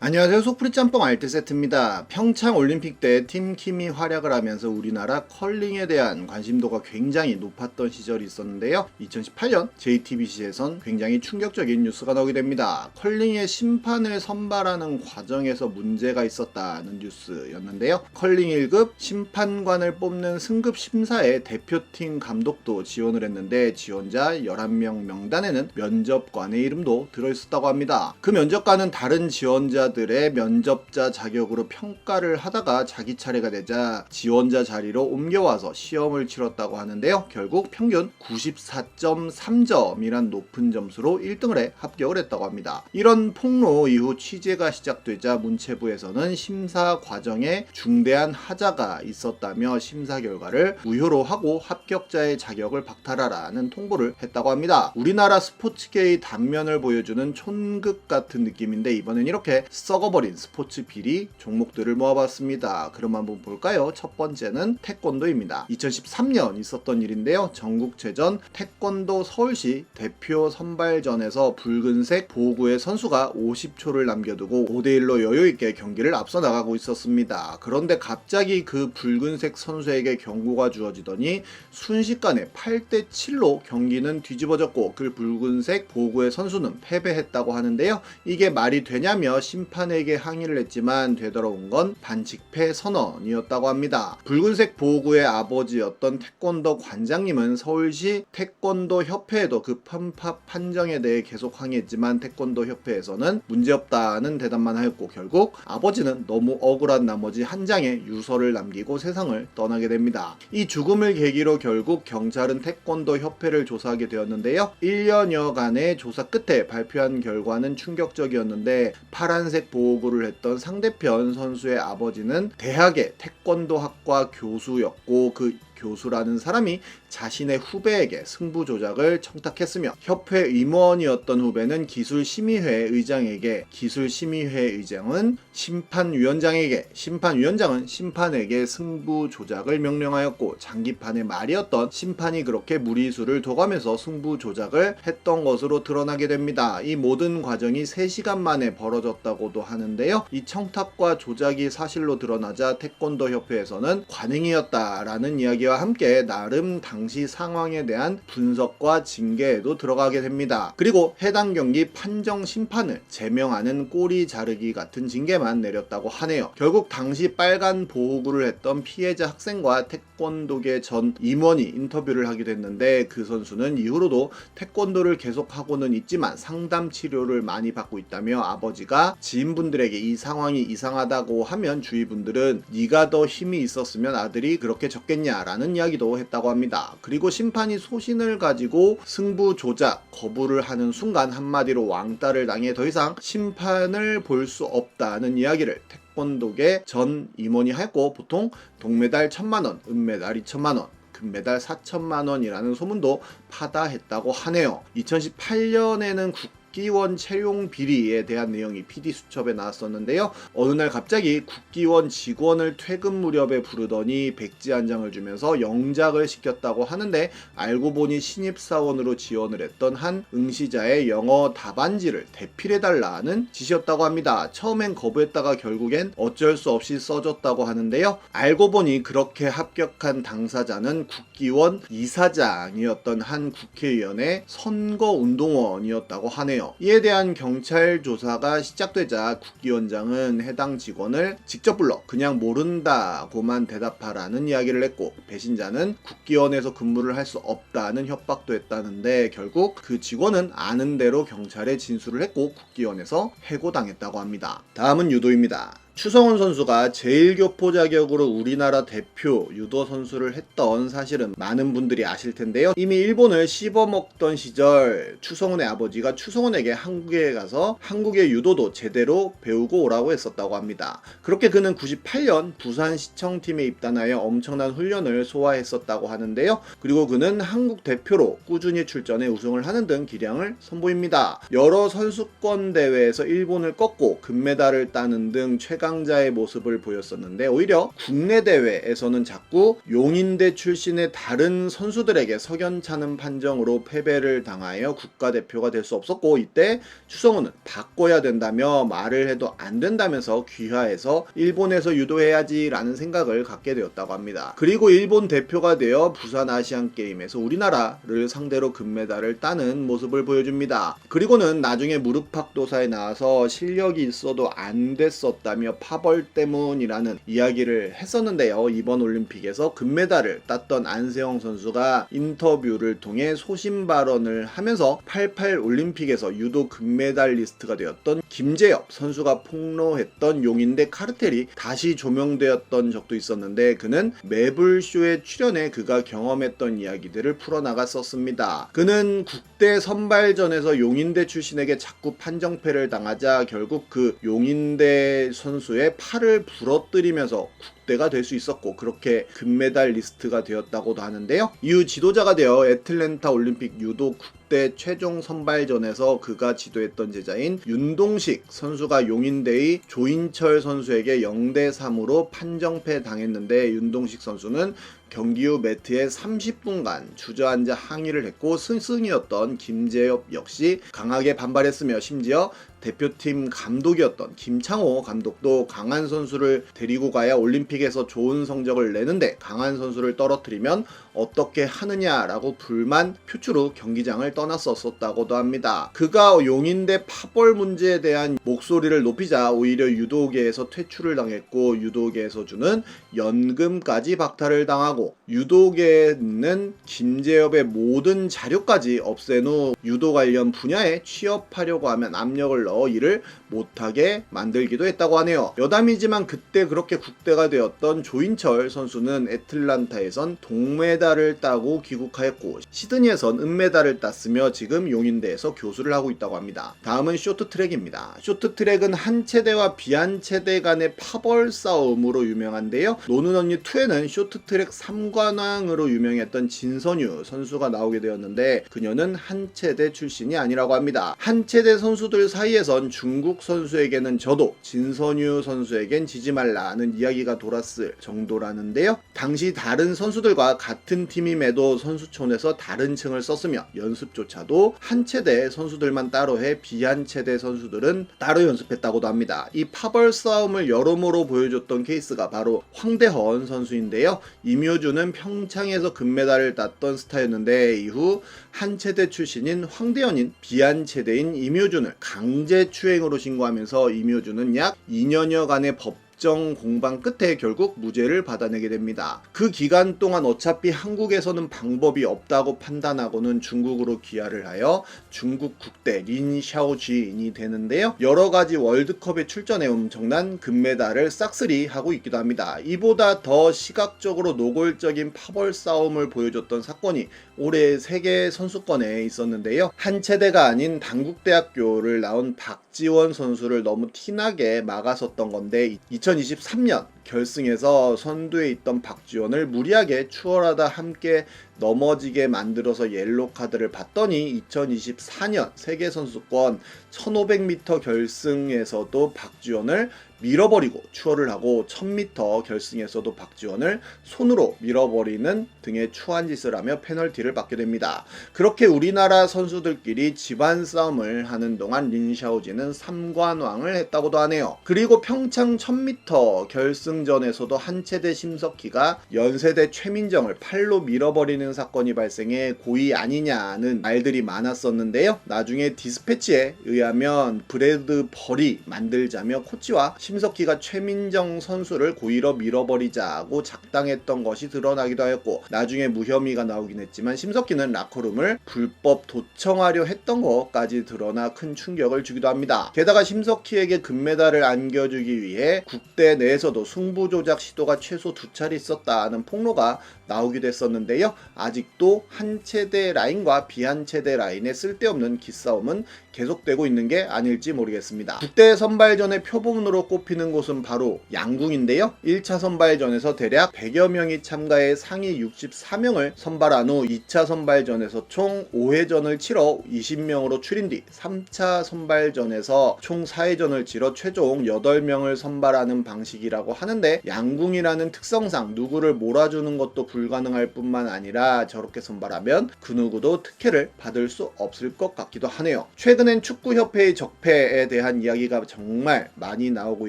안녕하세요. 속풀이 짬뽕 알뜰 세트입니다. 평창 올림픽 때 팀킴이 활약을 하면서 우리나라 컬링에 대한 관심도가 굉장히 높았던 시절이 있었는데요. 2018년 JTBC에선 굉장히 충격적인 뉴스가 나오게 됩니다. 컬링의 심판을 선발하는 과정에서 문제가 있었다는 뉴스였는데요. 컬링 1급 심판관을 뽑는 승급 심사에 대표팀 감독도 지원을 했는데 지원자 11명 명단에는 면접관의 이름도 들어있었다고 합니다. 그 면접관은 다른 지원자 들의 면접자 자격으로 평가를 하다가 자기 차례가 되자 지원자 자리로 옮겨와서 시험을 치렀다고 하는데요. 결국 평균 94.3점이란 높은 점수로 1등을 해 합격을 했다고 합니다. 이런 폭로 이후 취재가 시작되자 문체부에서는 심사 과정에 중대한 하자가 있었다며 심사 결과를 무효로 하고 합격자의 자격을 박탈하라는 통보를 했다고 합니다. 우리나라 스포츠계의 단면을 보여주는 촌극 같은 느낌인데 이번엔 이렇게 썩어버린 스포츠 비리 종목들을 모아봤습니다. 그럼 한번 볼까요? 첫 번째는 태권도입니다. 2013년 있었던 일인데요. 전국체전 태권도 서울시 대표 선발전에서 붉은색 보호구의 선수가 50초를 남겨두고 5대1로 여유있게 경기를 앞서 나가고 있었습니다. 그런데 갑자기 그 붉은색 선수에게 경고가 주어지더니 순식간에 8대7로 경기는 뒤집어졌고 그 붉은색 보호구의 선수는 패배했다고 하는데요. 이게 말이 되냐며 심판에게 항의를 했지만 되돌아온 건 반칙패 선언이었다고 합니다. 붉은색 보호구의 아버지였던 태권도 관장님은 서울시 태권도 협회에도 그 편파 판정에 대해 계속 항의했지만 태권도 협회에서는 문제없다는 대답만 하였고 결국 아버지는 너무 억울한 나머지 한 장의 유서를 남기고 세상을 떠나게 됩니다. 이 죽음을 계기로 결국 경찰은 태권도 협회를 조사하게 되었는데요. 1년여간의 조사 끝에 발표한 결과는 충격적이었는데 파란색 보호구를 했던 상대편 선수의 아버지는 대학의 태권도학과 교수였고 그 교수라는 사람이 자신의 후배에게 승부 조작을 청탁했으며 협회 임원이었던 후배는 기술심의회 의장에게, 기술심의회 의장은 심판위원장에게, 심판위원장은 심판에게 승부 조작을 명령하였고 장기판의 말이었던 심판이 그렇게 무리수를 둬가면서 승부 조작을 했던 것으로 드러나게 됩니다. 이 모든 과정이 3시간 만에 벌어졌다고도 하는데요. 이 청탁과 조작이 사실로 드러나자 태권도 협회에서는 관행이었다라는 이야기와 함께 나름 당시 상황에 대한 분석과 징계에도 들어가게 됩니다. 그리고 해당 경기 판정 심판을 제명하는 꼬리 자르기 같은 징계만 내렸다고 하네요. 결국 당시 빨간 보호구를 했던 피해자 학생과 태권도계 전 임원이 인터뷰를 하게 됐는데 그 선수는 이후로도 태권도를 계속하고는 있지만 상담 치료를 많이 받고 있다며 아버지가 지인분들에게 이 상황이 이상하다고 하면 주위 분들은 네가 더 힘이 있었으면 아들이 그렇게 졌겠냐라는 이야기도 했다고 합니다. 그리고 심판이 소신을 가지고 승부 조작 거부를 하는 순간 한마디로 왕따를 당해 더 이상 심판을 볼 수 없다는 이야기를 태권도계 전 임원이 했고 보통 동메달 1000만원, 은메달 2000만원 금메달 4천만원이라는 소문도 파다했다고 하네요. 2018년에는 국기원 채용 비리에 대한 내용이 PD수첩에 나왔었는데요. 어느 날 갑자기 국기원 직원을 퇴근 무렵에 부르더니 백지 한 장을 주면서 영작을 시켰다고 하는데 알고 보니 신입사원으로 지원을 했던 한 응시자의 영어 답안지를 대필해달라는 지시였다고 합니다. 처음엔 거부했다가 결국엔 어쩔 수 없이 써줬다고 하는데요. 알고 보니 그렇게 합격한 당사자는 국기원 이사장이었던 한 국회의원의 선거운동원이었다고 하네요. 이에 대한 경찰 조사가 시작되자 국기원장은 해당 직원을 직접 불러 그냥 모른다고만 대답하라는 이야기를 했고 배신자는 국기원에서 근무를 할 수 없다는 협박도 했다는데 결국 그 직원은 아는 대로 경찰에 진술을 했고 국기원에서 해고당했다고 합니다. 다음은 유도입니다. 추성훈 선수가 제1교포 자격으로 우리나라 대표 유도 선수를 했던 사실은 많은 분들이 아실 텐데요. 이미 일본을 씹어먹던 시절 추성훈의 아버지가 추성훈에게 한국에 가서 한국의 유도도 제대로 배우고 오라고 했었다고 합니다. 그렇게 그는 98년 부산시청팀에 입단하여 엄청난 훈련을 소화했었다고 하는데요. 그리고 그는 한국 대표로 꾸준히 출전해 우승을 하는 등 기량을 선보입니다. 여러 선수권 대회에서 일본을 꺾고 금메달을 따는 등 최강 최강자의 모습을 보였었는데 오히려 국내 대회에서는 자꾸 용인대 출신의 다른 선수들에게 석연찮은 판정으로 패배를 당하여 국가대표가 될 수 없었고, 이때 추성훈은 바꿔야 된다며 말을 해도 안 된다면서 귀화해서 일본에서 유도해야지 라는 생각을 갖게 되었다고 합니다. 그리고 일본 대표가 되어 부산 아시안게임에서 우리나라를 상대로 금메달을 따는 모습을 보여줍니다. 그리고는 나중에 무릎팍도사에 나와서 실력이 있어도 안 됐었다며 파벌 때문이라는 이야기를 했었는데요. 이번 올림픽에서 금메달을 땄던 안세영 선수가 인터뷰를 통해 소신 발언을 하면서 88 올림픽에서 유도 금메달리스트가 되었던 김재엽 선수가 폭로했던 용인대 카르텔이 다시 조명되었던 적도 있었는데, 그는 매불쇼에 출연해 그가 경험했던 이야기들을 풀어나갔었습니다. 그는 국대 선발전에서 용인대 출신에게 자꾸 판정패를 당하자 결국 그 용인대 선수의 팔을 부러뜨리면서 국대가 될 수 있었고, 그렇게 금메달리스트가 되었다고도 하는데요. 이후 지도자가 되어 애틀랜타 올림픽 유도 국대 최종 선발전에서 그가 지도했던 제자인 윤동식 선수가 용인대의 조인철 선수에게 0대3으로 판정패 당했는데, 윤동식 선수는 경기 후 매트에 30분간 주저앉아 항의를 했고, 스승이었던 김재엽 역시 강하게 반발했으며, 심지어 대표팀 감독이었던 김창호 감독도 강한 선수를 데리고 가야 올림픽에서 좋은 성적을 내는데 강한 선수를 떨어뜨리면 어떻게 하느냐라고 불만 표출 후 경기장을 떠났었다고도 합니다. 그가 용인대 파벌 문제에 대한 목소리를 높이자 오히려 유도계에서 퇴출을 당했고, 유도계에서 주는 연금까지 박탈을 당하고, 유도계는 김재엽의 모든 자료까지 없앤 후 유도 관련 분야에 취업하려고 하면 압력을 넣어 일을 못하게 만들기도 했다고 하네요. 여담이지만 그때 그렇게 국대가 되었던 조인철 선수는 애틀란타에선 동메달을 따고 귀국하였고, 시드니에선 은메달을 땄으며 지금 용인대에서 교수를 하고 있다고 합니다. 다음은 쇼트트랙입니다. 쇼트트랙은 한 체대와 비한 체대 간의 파벌 싸움으로 유명한데요. 노는 언니 2에는 쇼트트랙 3관왕으로 유명했던 진선유 선수가 나오게 되었는데, 그녀는 한 체대 출신이 아니라고 합니다. 한 체대 선수들 사이에선 중국 선수에게는 저도 진선유 선수에겐 지지 말라는 이야기가 돌았을 정도라는데요. 당시 다른 선수들과 같은 팀임에도 선수촌에서 다른 층을 썼으며 연습조차도 한 체대 선수들만 따로 해 비한 체대 선수들은 따로 연습했다고도 합니다. 이 파벌 싸움을 여러모로 보여줬던 케이스가 바로 황대헌 선수인데요. 임효준은 평창에서 금메달을 땄던 스타였는데, 이후 한 체대 출신인 황대헌인 비한 체대인 임효준을 강제 추행으로 신고하면서 임효준은 약 2년여간의 법정 공방 끝에 결국 무죄를 받아내게 됩니다. 그 기간 동안 어차피 한국에서는 방법이 없다고 판단하고는 중국으로 귀화를 하여 중국 국대 린샤오쥐인이 되는데요. 여러가지 월드컵에 출전해 엄청난 금메달을 싹쓸이 하고 있기도 합니다. 이보다 더 시각적으로 노골적인 파벌 싸움을 보여줬던 사건이 올해 세계 선수권에 있었는데요. 한 체대가 아닌 단국대학교를 나온 박지원 선수를 너무 티나게 막았었던 건데, 2023년 결승에서 선두에 있던 박지원을 무리하게 추월하다 함께 넘어지게 만들어서 옐로 카드를 받더니 2024년 세계선수권 1500m 결승에서도 박지원을 밀어버리고 추월을 하고 1000m 결승에서도 박지원을 손으로 밀어버리는 등의 추한 짓을 하며 페널티를 받게 됩니다. 그렇게 우리나라 선수들끼리 집안 싸움을 하는 동안 린샤오지는 3관왕을 했다고도 하네요. 그리고 평창 1000m 결승전에서도 한 체대 심석희가 연세대 최민정을 팔로 밀어버리는 사건이 발생해 고의 아니냐는 말들이 많았었는데요. 나중에 디스패치에 의하면 브래드 벌이 만들자며 코치와 심석희가 최민정 선수를 고의로 밀어버리자고 작당했던 것이 드러나기도 하였고, 나중에 무혐의가 나오긴 했지만 심석희는 라커룸을 불법 도청하려 했던 것까지 드러나 큰 충격을 주기도 합니다. 게다가 심석희에게 금메달을 안겨주기 위해 국대 내에서도 승부 조작 시도가 최소 2차례 있었다는 폭로가 나오기도 했었는데요. 아직도 한 체대 라인과 비한 체대 라인의 쓸데없는 기싸움은 계속되고 있는 게 아닐지 모르겠습니다. 국대 선발전의 표본으로 꼽히는 곳은 바로 양궁인데요. 1차 선발전에서 대략 100여 명이 참가해 상위 64명을 선발한 후 2차 선발전에서 총 5회전을 치러 20명으로 추린 뒤 3차 선발전에서 총 4회전을 치러 최종 8명을 선발하는 방식이라고 하는데, 양궁이라는 특성상 누구를 몰아주는 것도 불가능할 뿐만 아니라 저렇게 선발하면 그 누구도 특혜를 받을 수 없을 것 같기도 하네요. 최근엔 축구협회의 적폐에 대한 이야기가 정말 많이 나오고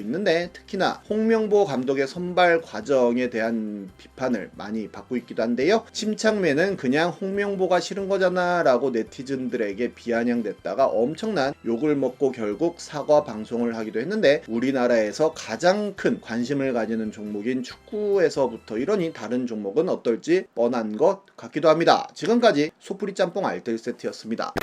있는데, 특히나 홍명보 감독의 선발 과정에 대한 비판을 많이 받고 있기도 한데요. 심창맨은 그냥 홍명보가 싫은 거잖아 라고 네티즌들에게 비아냥댔다가 엄청난 욕을 먹고 결국 사과 방송을 하기도 했는데, 우리나라에서 가장 큰 관심을 가지는 종목인 축구에서부터 이러니 다른 종목은 어떨지 뻔한 것 같기도 합니다. 지금까지 소프리 짬뽕 알뜰 세트였습니다.